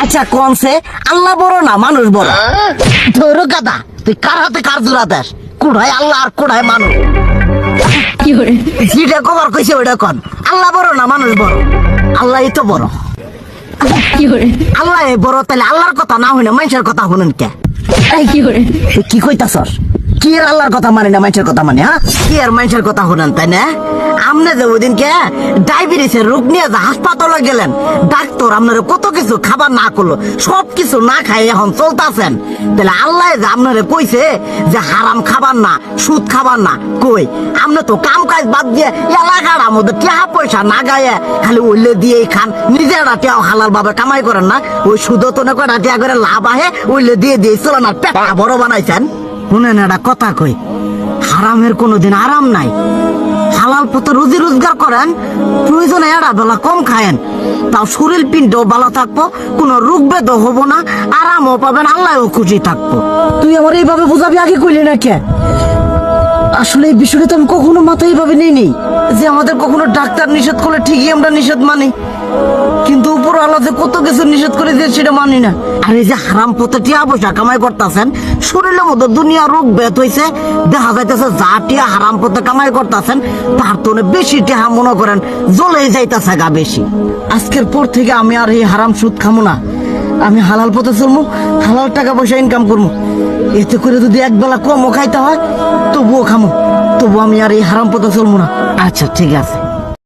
আচ্ছা কোনছে আল্লাহ বড় না মানুষ বড়? ধরো গাদা, তুই কার হাতে কার জোড়া দেশ? কোড়ায় আল্লাহ আর কোড়ায় মানুষ। যেটা কবার কইছে ওইটা কন। আল্লাহ বড় না মানুষ বড়? আল্লাহ তো বড়। আল্লাহ বড়, তাহলে আল্লাহর কথা না হইনা মানুষের কথা শুনেন কে? কি কইতাছস? কি আর আল্লাহর কথা মানে না মানুষের কথা মানে? হ্যাঁ, কি আর মানুষের কথা শুনেন তাই না? আমনে যে ওই দিনকে ডায়াবেটিসের রোগ নিয়ে যে হাসপাতালে গেলেন, ডাক্তার আপনার কত কিছু খাবার না করলো, সব কিছু না খাই এখন চলতেছেন। তাহলে আল্লাহ যে আপনারে কইছে যে হারাম খাবার না, সুদ খাবার না, কই আপনি তো কাম কাজ বাদ দিয়ে এলাকার মধ্যে টাকা পয়সা না গায়ে খালি ওইলে দিয়েই খান, নিজেরা টেও হালাল ভাবে কামাই করেন না, ওই সুদ তো না করে টাকা করে লাভ আহে ওইলে দিয়ে দিয়ে চলেন আর পেটা বড় বানাইছেন। শুনেন একটা কথা কই, হারামের কোনোদিন আরাম নাই। হালাল পথে রুজি রোজগার করেন, প্রয়োজনে এড়া বেলা কম খায়েন, তাও শরীর পিণ্ডও ভালো থাকবো, কোনো রোগ বেদও হবো না, আরামও পাবেন, আল্লাহও খুশি থাকবো। তুই আমার এইভাবে বুঝাবি আগে কইলি না কে? আসলে এই বিষয়টা তো আমি কখনো মাথায় এইভাবে নিইনি যে আমাদের কখনো ডাক্তার নিষেধ করলে ঠিকই আমরা নিষেধ মানি, কিন্তু উপর আল্লাহ যে কত কিছু নিষেধ করে দিয়ে সেটা মানি না। আর এই যে হারাম পথে টিয়া পয়সা কামাই করতেছেন, শরীরের মধ্যে দুনিয়া রোগ বেত হয়েছে, দেখা যাইতেছে যা টিয়া হারাম পথে কামাই করতেছেন তার তো বেশি টিয়া মনে করেন জ্বলে যাইতেছে গা বেশি। আজকের পর থেকে আমি আর এই হারাম সুদ খামো না, আমি হালাল পথে চলবো, হালাল টাকা পয়সা ইনকাম করবো। এতে করে যদি একবেলা কমও খাইতে হয় তবুও খামো, তবু আমি আর এই হারাম পথে চলবো না। আচ্ছা ঠিক আছে।